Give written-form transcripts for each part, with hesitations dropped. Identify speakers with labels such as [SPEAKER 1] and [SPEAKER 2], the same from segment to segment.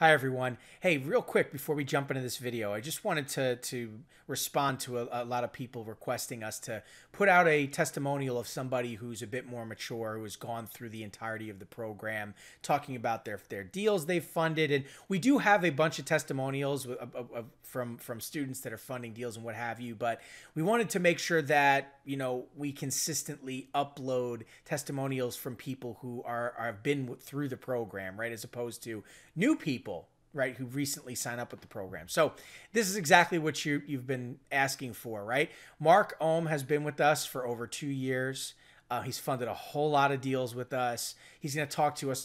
[SPEAKER 1] Hi, everyone. Hey, real quick before we jump into this video, I just wanted to respond to a lot of people requesting us to put out a testimonial of somebody who's a bit more mature, who has gone through the entirety of the program, talking about their deals they've funded. And we do have a bunch of testimonials from students that are funding deals and what have you, but we wanted to make sure that, we consistently upload testimonials from people who have been through the program, right? As opposed to new people, right, who recently signed up with the program. So this is exactly what you've been asking for, right? Marc Ohm has been with us for over 2 years. He's funded a whole lot of deals with us. He's going to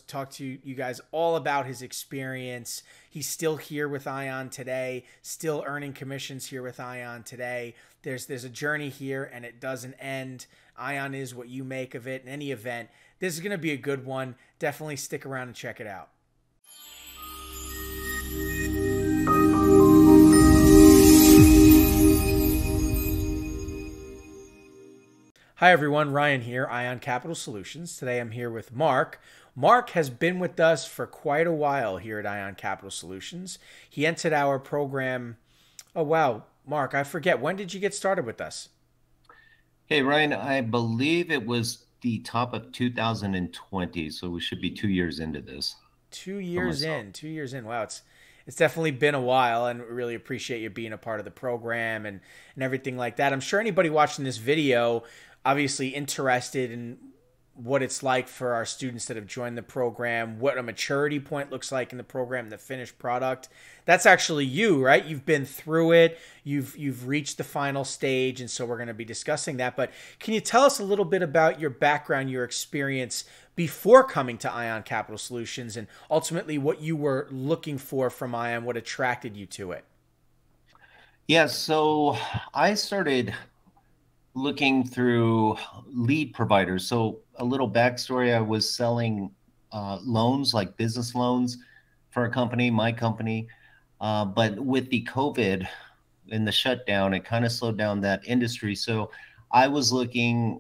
[SPEAKER 1] talk to you guys all about his experience. He's still here with Ion today, still earning commissions here with Ion today. There's a journey here, and it doesn't end. Ion is what you make of it. In any event, this is going to be a good one. Definitely stick around and check it out. Hi everyone, Ryan here, Ion Capital Solutions. Today I'm here with Marc. Marc has been with us for quite a while here at Ion Capital Solutions. He entered our program. Oh wow, Marc, I forget, when did you get started with us?
[SPEAKER 2] Hey, Ryan, I believe it was the top of 2020, so we should be 2 years into this
[SPEAKER 1] Two
[SPEAKER 2] for
[SPEAKER 1] years
[SPEAKER 2] myself.
[SPEAKER 1] in. 2 years in. Wow, it's definitely been a while, and we really appreciate you being a part of the program and everything like that. I'm sure anybody watching this video obviously interested in what it's like for our students that have joined the program, what a maturity point looks like in the program, the finished product. That's actually you, right? You've been through it. You've reached the final stage, and so we're going to be discussing that. But can you tell us a little bit about your background, your experience before coming to Ion Capital Solutions, and ultimately what you were looking for from Ion, what attracted you to it?
[SPEAKER 2] Yeah, so I started looking through lead providers. So a little backstory, I was selling loans, like business loans for a company, my company. But with the COVID and the shutdown, it kind of slowed down that industry. So I was looking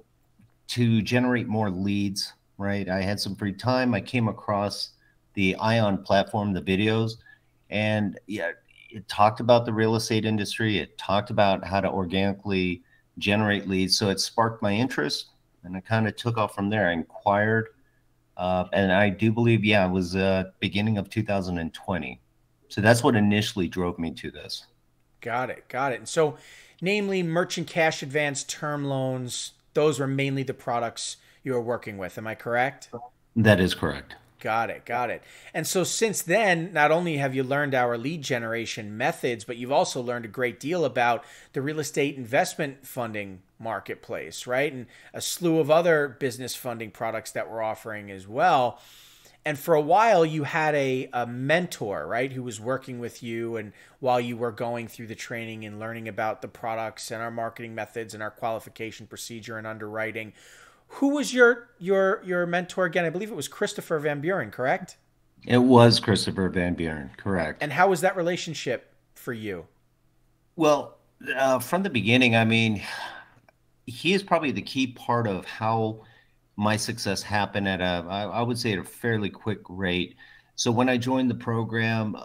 [SPEAKER 2] to generate more leads, right? I had some free time. I came across the Ion platform, the videos, and yeah, it talked about the real estate industry. It talked about how to organically generate leads. So it sparked my interest, and I kind of took off from there. I inquired, and I do believe, yeah, it was beginning of 2020. So that's what initially drove me to this.
[SPEAKER 1] Got it. Got it. And so, namely, merchant cash advance term loans, those were mainly the products you were working with. Am I correct?
[SPEAKER 2] That is correct.
[SPEAKER 1] Got it. Got it. And so since then, not only have you learned our lead generation methods, but you've also learned a great deal about the real estate investment funding marketplace, right? And a slew of other business funding products that we're offering as well. And for a while, you had a mentor, right, who was working with you, and while you were going through the training and learning about the products and our marketing methods and our qualification procedure and underwriting. Who was your mentor again? I believe it was Christopher Van Buren, correct?
[SPEAKER 2] It was Christopher Van Buren, correct.
[SPEAKER 1] And how was that relationship for you?
[SPEAKER 2] Well, from the beginning, I mean, he is probably the key part of how my success happened at I would say at a fairly quick rate. So when I joined the program,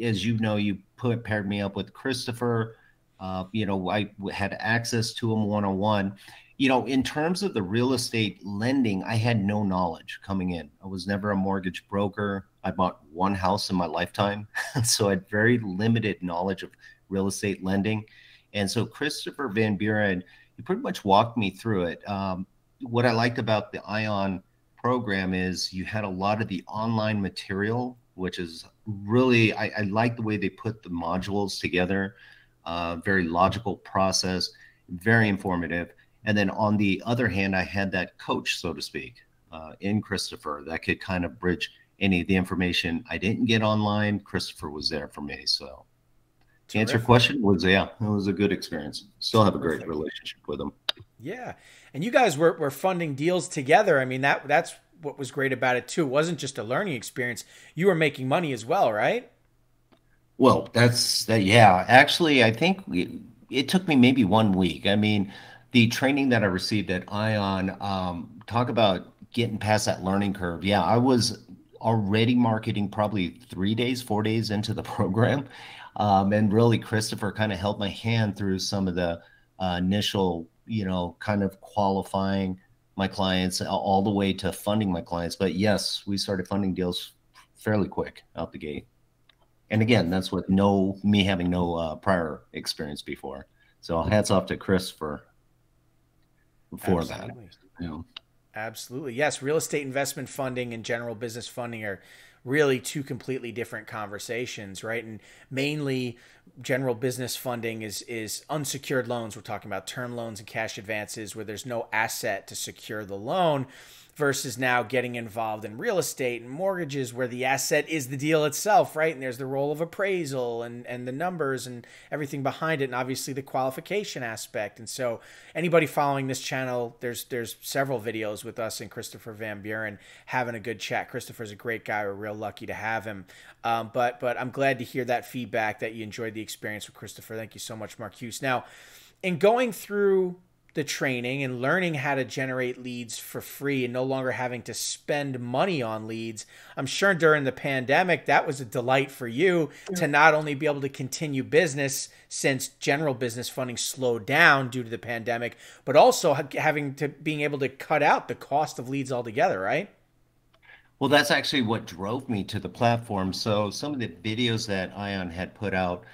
[SPEAKER 2] as you know, you paired me up with Christopher. I had access to him one on one. In terms of the real estate lending, I had no knowledge coming in. I was never a mortgage broker. I bought one house in my lifetime, so I had very limited knowledge of real estate lending. And so Christopher Van Buren, he pretty much walked me through it. What I liked about the Ion program is you had a lot of the online material, which is really, I like the way they put the modules together. Very logical process, very informative. And then on the other hand, I had that coach, so to speak, in Christopher that could kind of bridge any of the information I didn't get online. Christopher was there for me. So to answer your
[SPEAKER 1] Terrific.
[SPEAKER 2] question, yeah, it was a good experience. Still have a great
[SPEAKER 1] Terrific.
[SPEAKER 2] relationship with him.
[SPEAKER 1] Yeah. And you guys were funding deals together. I mean, that's what was great about it too. It wasn't just a learning experience. You were making money as well, right?
[SPEAKER 2] Well, that's that. Yeah, actually, I think it took me maybe 1 week. I mean, the training that I received at Ion, talk about getting past that learning curve. Yeah, I was already marketing probably 3 days, 4 days into the program. And really, Christopher kind of held my hand through some of the initial, kind of qualifying my clients all the way to funding my clients. But yes, we started funding deals fairly quick out the gate. And
[SPEAKER 1] Well,
[SPEAKER 2] again, that's with me having no prior experience before. So hats off to Chris for that.
[SPEAKER 1] absolutely.
[SPEAKER 2] You know.
[SPEAKER 1] Absolutely. Yes, real estate investment funding and general business funding are really two completely different conversations, right? And mainly general business funding is unsecured loans. We're talking about term loans and cash advances where there's no asset to secure the loan versus now getting involved in real estate and mortgages where the asset is the deal itself, right? And there's the role of appraisal and the numbers and everything behind it, and obviously the qualification aspect. And so anybody following this channel, there's several videos with us and Christopher Van Buren having a good chat. Christopher's a great guy. We're real lucky to have him. But I'm glad to hear that feedback, that you enjoyed the experience with Christopher. Thank you so much, Marcuse. Now, in going through the training and learning how to generate leads for free and no longer having to spend money on leads, I'm sure during the pandemic that was a delight for you to not only be able to continue business since general business funding slowed down due to the pandemic, but also being able to cut out the cost of leads altogether, right?
[SPEAKER 2] Well, that's actually what drove me to the platform. So some of the videos that Ion had put out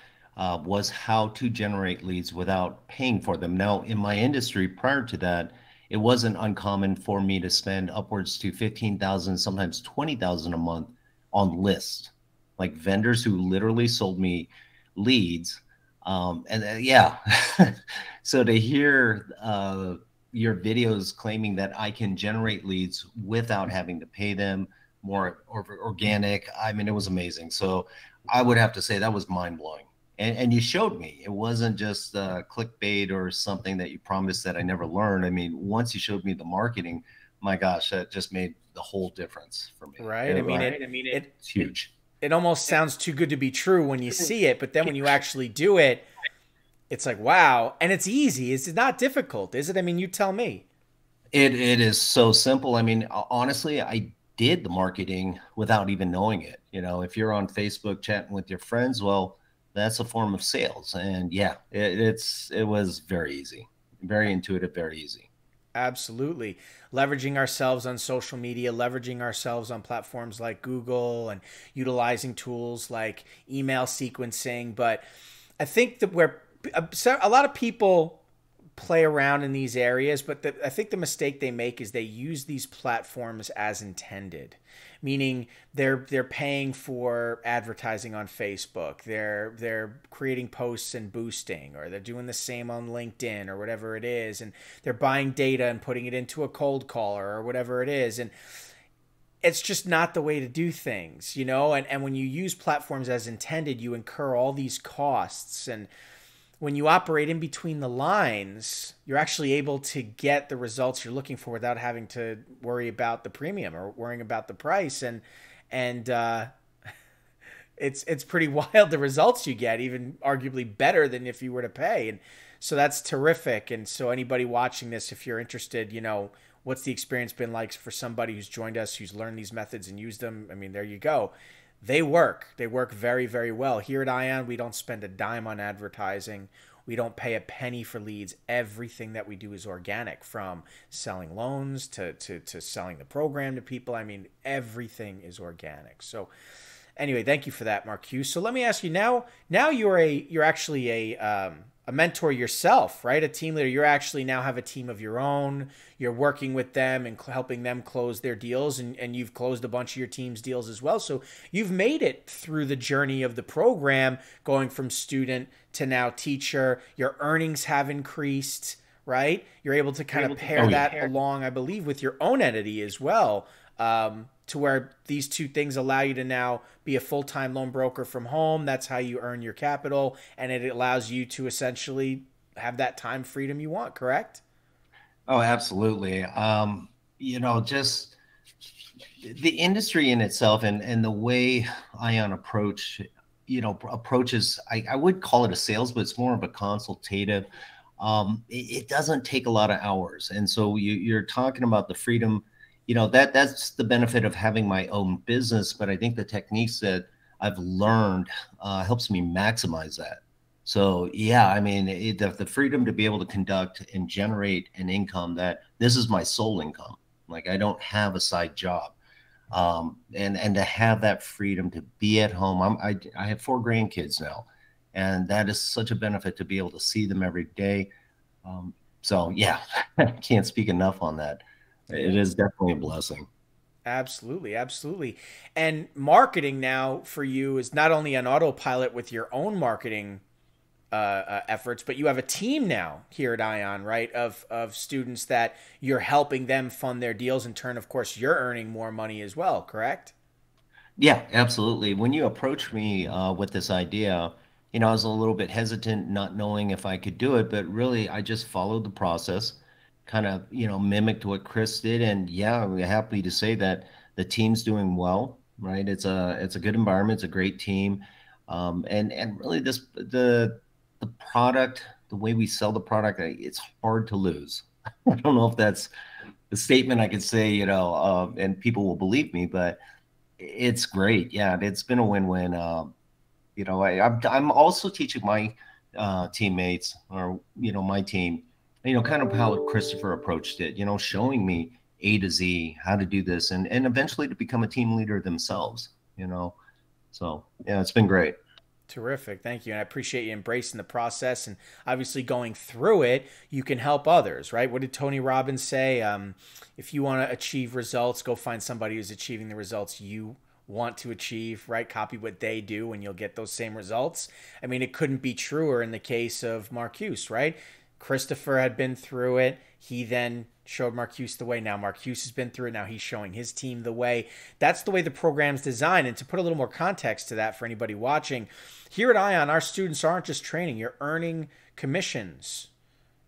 [SPEAKER 2] was how to generate leads without paying for them. Now, in my industry prior to that, it wasn't uncommon for me to spend upwards to 15,000, sometimes 20,000 a month on lists, like vendors who literally sold me leads. Yeah, so to hear your videos claiming that I can generate leads without having to pay them, more organic. I mean, it was amazing. So I would have to say that was mind blowing. And you showed me it wasn't just clickbait or something that you promised that I never learned. I mean, once you showed me the marketing, my gosh, that just made the whole difference for me.
[SPEAKER 1] Right. I mean,
[SPEAKER 2] It's huge.
[SPEAKER 1] it almost sounds too good to be true when you see it, but then when you actually do it, it's like, wow. And it's easy. It's not difficult, is it? I mean, you tell me.
[SPEAKER 2] It is so simple. I mean, honestly, I did the marketing without even knowing it. If you're on Facebook chatting with your friends, well, that's a form of sales. And yeah, it was very easy, very intuitive, very easy.
[SPEAKER 1] Absolutely. Leveraging ourselves on social media, leveraging ourselves on platforms like Google and utilizing tools like email sequencing. But I think that where a lot of people play around in these areas, but I think the mistake they make is they use these platforms as intended, meaning they're paying for advertising on Facebook, they're creating posts and boosting, or they're doing the same on LinkedIn or whatever it is, and they're buying data and putting it into a cold caller or whatever it is, and it's just not the way to do things, and when you use platforms as intended, you incur all these costs, and when you operate in between the lines, you're actually able to get the results you're looking for without having to worry about the premium or worrying about the price. And it's pretty wild the results you get, even arguably better than if you were to pay. And so that's terrific. And so anybody watching this, if you're interested, what's the experience been like for somebody who's joined us, who's learned these methods and used them? I mean, there you go. They work. They work very, very well. Here at Ion, we don't spend a dime on advertising. We don't pay a penny for leads. Everything that we do is organic, from selling loans to selling the program to people. I mean, everything is organic. So anyway, thank you for that, Marcuse. So let me ask you now. Now you're actually a mentor yourself, right? A team leader. You actually now have a team of your own. You're working with them and helping them close their deals, and you've closed a bunch of your team's deals as well. So you've made it through the journey of the program, going from student to now teacher. Your earnings have increased, right? You're able to kind of pair that along, I believe, with your own entity as well, to where these two things allow you to now be a full-time loan broker from home. That's how you earn your capital, and it allows you to essentially have that time freedom you want, correct?
[SPEAKER 2] Oh, absolutely. Just the industry in itself and the way Ion approaches, I would call it a sales, but it's more of a consultative. It doesn't take a lot of hours. And so you're talking about the freedom that's the benefit of having my own business. But I think the techniques that I've learned helps me maximize that. So yeah, I mean, the freedom to be able to conduct and generate an income, that this is my sole income. Like, I don't have a side job, and to have that freedom to be at home. I have 4 grandkids now, and that is such a benefit to be able to see them every day. So yeah, I can't speak enough on that. It
[SPEAKER 1] Yeah.
[SPEAKER 2] is definitely a blessing.
[SPEAKER 1] Absolutely, absolutely. And marketing now for you is not only on autopilot with your own marketing efforts, but you have a team now here at Ion, right? Of students that you're helping them fund their deals. In turn, of course, you're earning more money as well. Correct?
[SPEAKER 2] Yeah, absolutely. When you approached me with this idea, I was a little bit hesitant, not knowing if I could do it, but really, I just followed the process, kind of, mimicked what Chris did, and yeah, we're happy to say that the team's doing well, right? It's a good environment, it's a great team, and really, the product, the way we sell the product, it's hard to lose. I don't know if that's the statement I could say, and people will believe me, but it's great. Yeah, it's been a win-win. I'm also teaching my teammates, or my team, kind of how Christopher approached it. Showing me A to Z how to do this, and eventually to become a team leader themselves. So yeah, it's been great.
[SPEAKER 1] Terrific. Thank you. And I appreciate you embracing the process and obviously going through it. You can help others, right? What did Tony Robbins say? If you want to achieve results, go find somebody who's achieving the results you want to achieve, right? Copy what they do and you'll get those same results. I mean, it couldn't be truer in the case of Marcuse, right? Christopher had been through it. He then showed Marcuse the way. Now Marcuse has been through it. Now he's showing his team the way. That's the way the program's designed. And to put a little more context to that for anybody watching, here at Ion, our students aren't just training. You're earning commissions.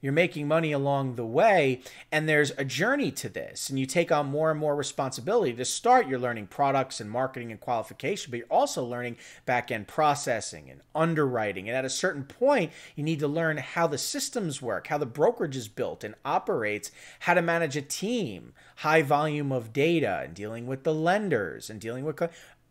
[SPEAKER 1] You're making money along the way, and there's a journey to this, and you take on more and more responsibility. To start, you're learning products and marketing and qualification, but you're also learning back-end processing and underwriting. And at a certain point, you need to learn how the systems work, how the brokerage is built and operates, how to manage a team, high volume of data, and dealing with the lenders and dealing with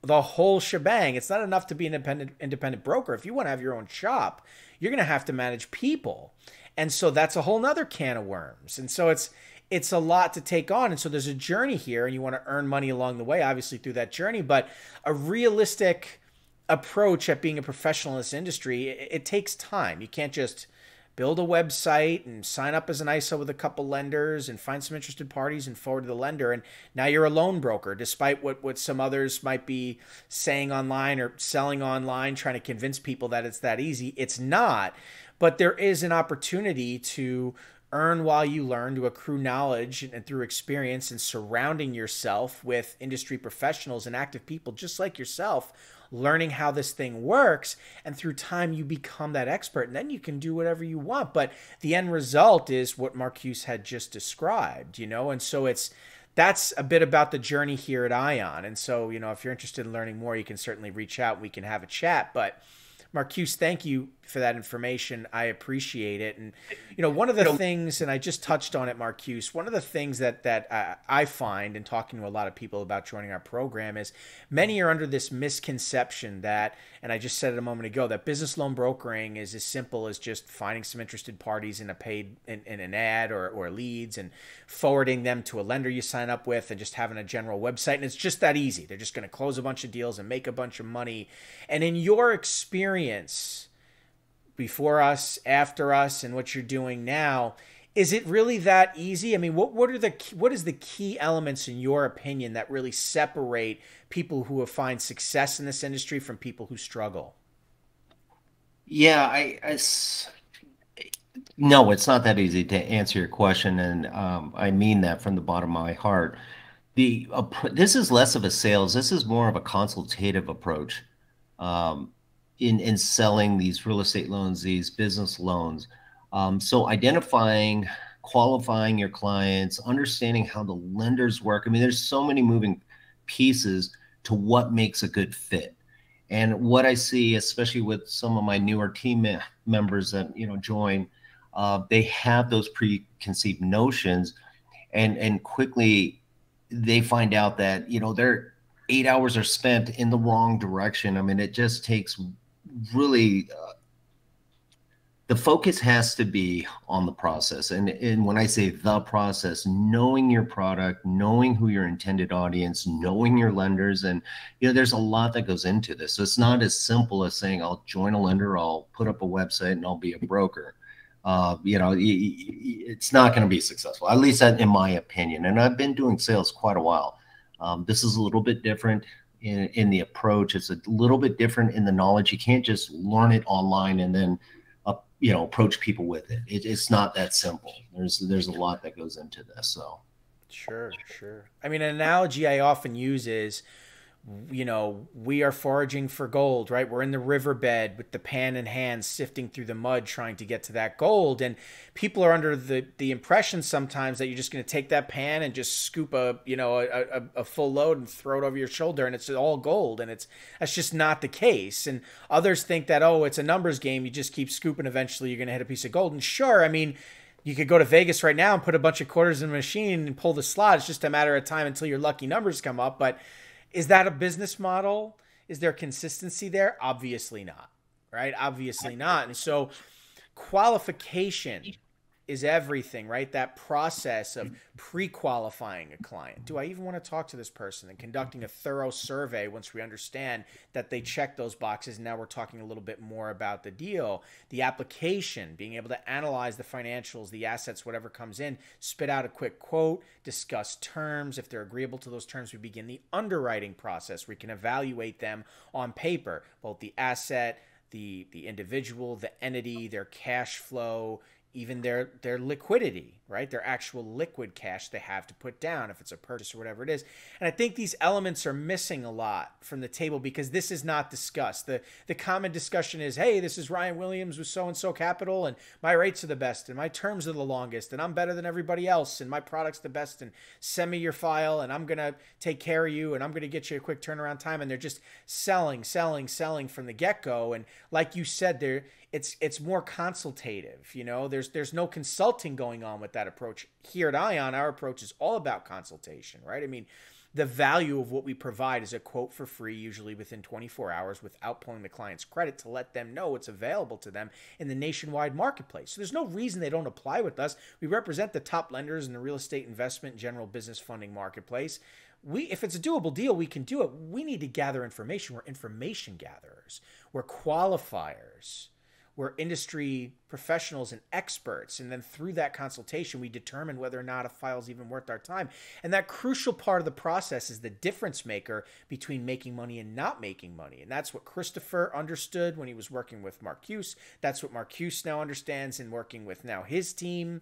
[SPEAKER 1] the whole shebang. It's not enough to be an independent broker. If you want to have your own shop, you're going to have to manage people. And so that's a whole nother can of worms. And so it's a lot to take on. And so there's a journey here, and you want to earn money along the way, obviously through that journey, but a realistic approach at being a professional in this industry, it takes time. You can't just build a website and sign up as an ISO with a couple lenders and find some interested parties and forward to the lender. And now you're a loan broker, despite what some others might be saying online or selling online, trying to convince people that it's that easy. It's not. But there is an opportunity to earn while you learn, to accrue knowledge and through experience, and surrounding yourself with industry professionals and active people just like yourself, learning how this thing works. And through time, you become that expert, and then you can do whatever you want. But the end result is what Marcuse had just described, and so that's a bit about the journey here at Ion. And so, if you're interested in learning more, you can certainly reach out. We can have a chat. But Marcuse, thank you for that information. I appreciate it. And, one of the things, and I just touched on it, Marcuse, one of the things that I find in talking to a lot of people about joining our program is many are under this misconception that, and I just said it a moment ago, that business loan brokering is as simple as just finding some interested parties in a paid, in an ad or leads, and forwarding them to a lender you sign up with, and just having a general website. And it's just that easy. They're just going to close a bunch of deals and make a bunch of money. And in your experience, before us, after us, and what you're doing now, is it really that easy? I mean, what is the key elements in your opinion that really separate people who have find success in this industry from people who struggle?
[SPEAKER 2] Yeah, no, it's not that easy to answer your question, and I mean that from the bottom of my heart. This is less of a sales. This is more of a consultative approach. Um, in selling these real estate loans, these business loans. So identifying, qualifying your clients, understanding how the lenders work. I mean, there's so many moving pieces to what makes a good fit. And what I see, especially with some of my newer team members that join, they have those preconceived notions, and quickly they find out that, their 8 hours are spent in the wrong direction. I mean, it just takes really the focus has to be on the process. And when I say the process, knowing your product, knowing who your intended audience, knowing your lenders, and there's a lot that goes into this. So it's not as simple as saying I'll join a lender, I'll put up a website, and I'll be a broker. It's not going to be successful, at least in my opinion. And I've been doing sales quite a while. This is a little bit different in the approach. It's a little bit different in the knowledge. You can't just learn it online and then approach people with it. It's not that simple. There's a lot that goes into this. So
[SPEAKER 1] Sure, sure. I mean, an analogy I often use is, we are foraging for gold, right? We're in the riverbed with the pan in hand, sifting through the mud, trying to get to that gold. And people are under the impression sometimes that you're just going to take that pan and just scoop a full load and throw it over your shoulder, and it's all gold. And that's just not the case. And others think that, oh, it's a numbers game. You just keep scooping. Eventually, you're going to hit a piece of gold. And sure, I mean, you could go to Vegas right now and put a bunch of quarters in a machine and pull the slot. It's just a matter of time until your lucky numbers come up. But is that a business model? Is there consistency there? Obviously not, right? Obviously not. And so qualification is everything, right? That process of pre-qualifying a client. Do I even want to talk to this person? And conducting a thorough survey once we understand that they check those boxes. Now we're talking a little bit more about the deal, the application, being able to analyze the financials, the assets, whatever comes in, spit out a quick quote, discuss terms. If they're agreeable to those terms, we begin the underwriting process. We can evaluate them on paper, both the asset, the individual, the entity, their cash flow, even their liquidity, right? Their actual liquid cash they have to put down if it's a purchase or whatever it is. And I think these elements are missing a lot from the table because this is not discussed. The common discussion is, hey, this is Ryan Williams with so-and-so capital, and my rates are the best, and my terms are the longest, and I'm better than everybody else, and my product's the best, and send me your file, and I'm going to take care of you, and I'm going to get you a quick turnaround time. And they're just selling from the get-go. And like you said, it's more consultative. There's no consulting going on with that approach. Here at Ion, our approach is all about consultation, right? I mean, the value of what we provide is a quote for free, usually within 24 hours, without pulling the client's credit, to let them know it's available to them in the nationwide marketplace. So there's no reason they don't apply with us. We represent the top lenders in the real estate investment and general business funding marketplace. If it's a doable deal, we can do it. We need to gather information. We're information gatherers. We're qualifiers. We're industry professionals and experts. And then through that consultation, we determine whether or not a file is even worth our time. And that crucial part of the process is the difference maker between making money and not making money. And that's what Christopher understood when he was working with Marc. That's what Marc now understands in working with now his team.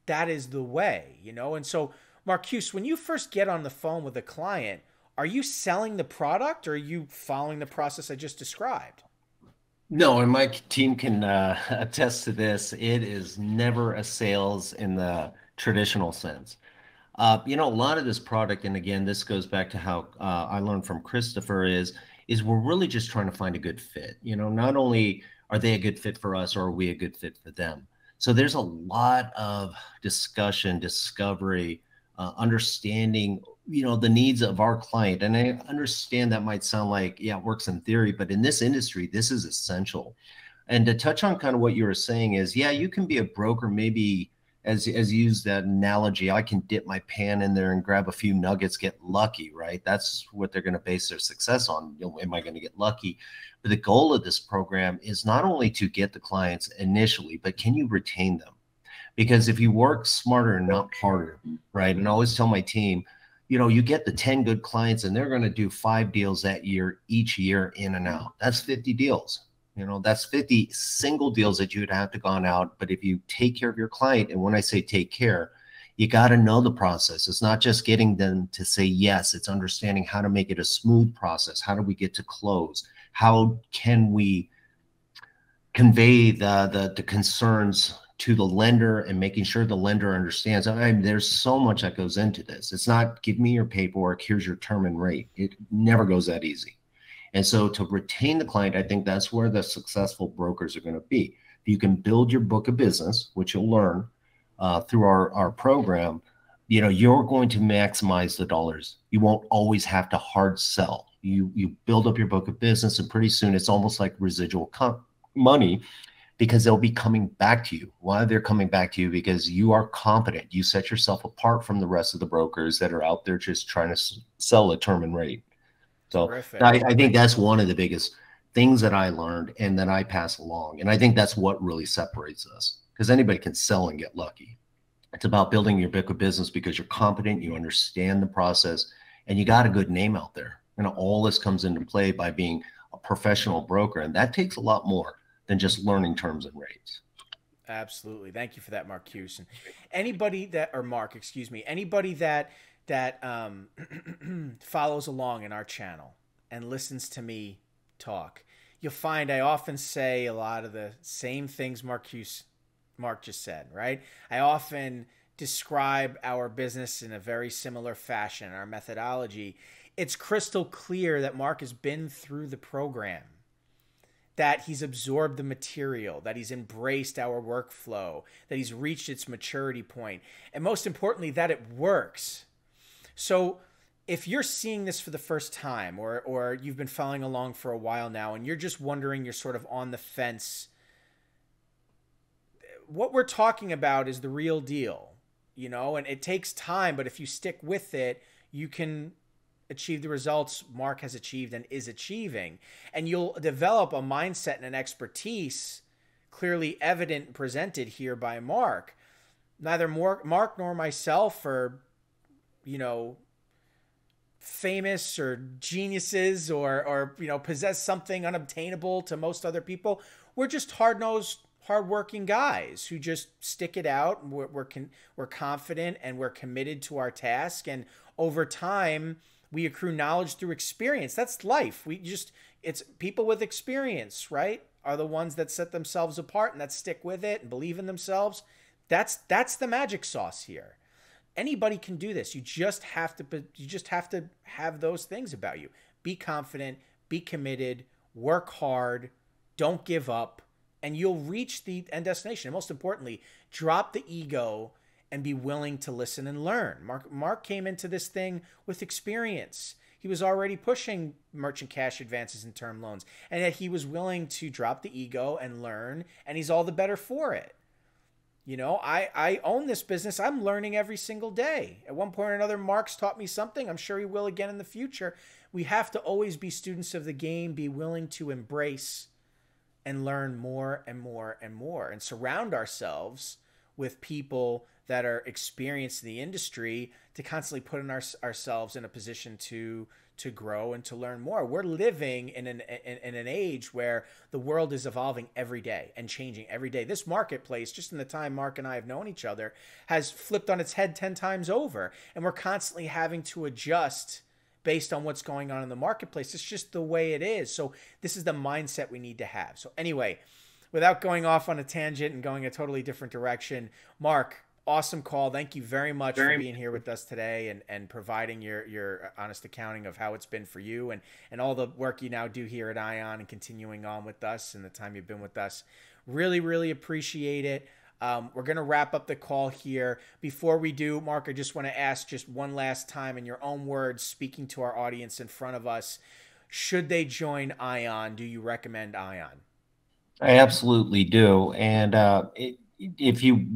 [SPEAKER 1] That is the way, And so, Marc, when you first get on the phone with a client, are you selling the product, or are you following the process I just described?
[SPEAKER 2] no, and my team can attest to this. It is never a sales in the traditional sense. A lot of this product, and again, this goes back to how I learned from Christopher, is we're really just trying to find a good fit. Not only are they a good fit for us, or are we a good fit for them? So there's a lot of discussion, discovery, understanding, the needs of our client. And I understand that might sound like, yeah, it works in theory, but in this industry, this is essential. And to touch on kind of what you were saying is, yeah, you can be a broker, maybe as you use that analogy, I can dip my pan in there and grab a few nuggets, get lucky, right? That's what they're going to base their success on. Am I going to get lucky? But the goal of this program is not only to get the clients initially, but can you retain them? Because if you work smarter and not harder, right? And I always tell my team, you get the 10 good clients and they're going to do 5 deals that year, each year in and out. That's 50 deals. That's 50 single deals that you'd have to gone out. But if you take care of your client, and when I say take care, you got to know the process. It's not just getting them to say yes. It's understanding how to make it a smooth process. How do we get to close? How can we convey the concerns to the lender, and making sure the lender understands? I mean, there's so much that goes into this. It's not give me your paperwork, here's your term and rate. It never goes that easy. And so to retain the client, I think that's where the successful brokers are going to be. You can build your book of business, which you'll learn through our program, you're going to maximize the dollars. You won't always have to hard sell. You build up your book of business, and pretty soon it's almost like residual money, because they'll be coming back to you. Why they're coming back to you? Because you are competent. You set yourself apart from the rest of the brokers that are out there just trying to sell a term and rate. So
[SPEAKER 1] Terrific.
[SPEAKER 2] I think that's one of the biggest things that I learned and that I pass along. And I think that's what really separates us, because anybody can sell and get lucky. It's about building your book of business because you're competent, you understand the process, and you got a good name out there. And all this comes into play by being a professional broker. And that takes a lot more than just learning terms and rates.
[SPEAKER 1] Absolutely. Thank you for that, Mark Houston. Anybody that, or Mark, excuse me, anybody that follows along in our channel and listens to me talk, you'll find I often say a lot of the same things Mark just said, right? I often describe our business in a very similar fashion, our methodology. It's crystal clear that Mark has been through the program, that he's absorbed the material, that he's embraced our workflow, that he's reached its maturity point, and most importantly, that it works. So if you're seeing this for the first time, or you've been following along for a while now, and you're just wondering, you're sort of on the fence, what we're talking about is the real deal, and it takes time, but if you stick with it, you can achieve the results Mark has achieved and is achieving. And you'll develop a mindset and an expertise clearly evident and presented here by Mark. Neither Mark nor myself are, famous or geniuses or possess something unobtainable to most other people. We're just hard-nosed, hardworking guys who just stick it out. We're confident and we're committed to our task. And over time, we accrue knowledge through experience. That's life. It's people with experience, right, are the ones that set themselves apart and that stick with it and believe in themselves. That's the magic sauce here. Anybody can do this. You just have to have those things about you. Be confident, be committed, work hard, don't give up, and you'll reach the end destination. And most importantly, drop the ego and be willing to listen and learn. Mark came into this thing with experience. He was already pushing merchant cash advances and term loans, and yet he was willing to drop the ego and learn, and he's all the better for it. I own this business. I'm learning every single day. At one point or another, Mark's taught me something. I'm sure he will again in the future. We have to always be students of the game, be willing to embrace and learn more and more and more, and surround ourselves with people that are experienced in the industry to constantly put ourselves in a position to grow and to learn more. We're living in an age where the world is evolving every day and changing every day. This marketplace, just in the time Mark and I have known each other, has flipped on its head 10 times over, and we're constantly having to adjust based on what's going on in the marketplace. It's just the way it is. So this is the mindset we need to have. So anyway, without going off on a tangent and going a totally different direction, Mark, awesome call. Thank you very much for being here with us today and providing your honest accounting of how it's been for you and all the work you now do here at Ion and continuing on with us and the time you've been with us. Really, really appreciate it. We're going to wrap up the call here. Before we do, Mark, I just want to ask just one last time in your own words, speaking to our audience in front of us, should they join Ion? Do you recommend Ion?
[SPEAKER 2] I absolutely do. And if you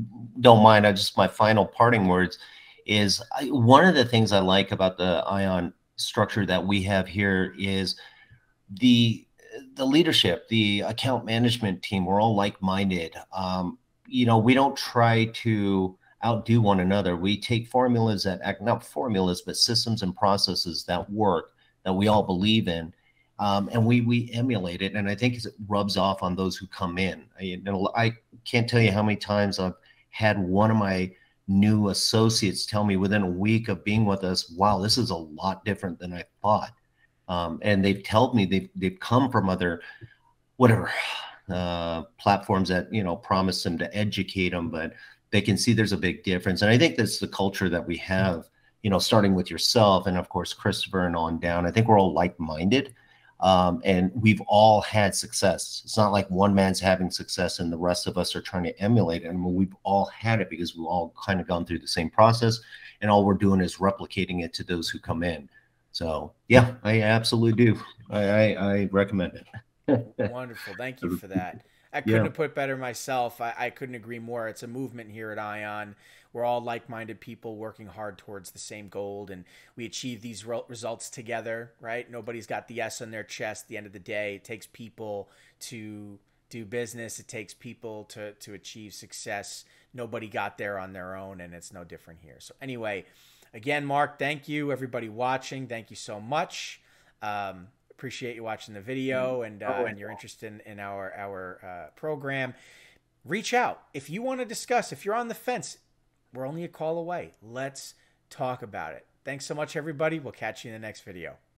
[SPEAKER 2] don't mind, my final parting words is one of the things I like about the Ion structure that we have here is the leadership, the account management team. We're all like-minded. We don't try to outdo one another. We take formulas not formulas, but systems and processes that work, that we all believe in. And we emulate it, and I think it rubs off on those who come in. I can't tell you how many times I've had one of my new associates tell me within a week of being with us, "Wow, this is a lot different than I thought." And they've told me they've come from other platforms that promise them to educate them, but they can see there's a big difference. And I think that's the culture that we have. Starting with yourself and of course Christopher and on down. I think we're all like-minded. And we've all had success. It's not like one man's having success and the rest of us are trying to emulate it. I mean, we've all had it because we've all kind of gone through the same process, and all we're doing is replicating it to those who come in. So yeah, I absolutely do. I recommend it.
[SPEAKER 1] Wonderful. Thank you for that. I couldn't
[SPEAKER 2] Yeah.
[SPEAKER 1] have put better myself. I couldn't agree more. It's a movement here at Ion. We're all like-minded people working hard towards the same goal, and we achieve these results together, right? Nobody's got the S on their chest at the end of the day. It takes people to do business. It takes people to achieve success. Nobody got there on their own, and it's no different here. So anyway, again, Mark, thank you. Everybody watching, thank you so much. Appreciate you watching the video and your interest in our program. Reach out if you want to discuss. If you're on the fence, we're only a call away. Let's talk about it. Thanks so much, everybody. We'll catch you in the next video.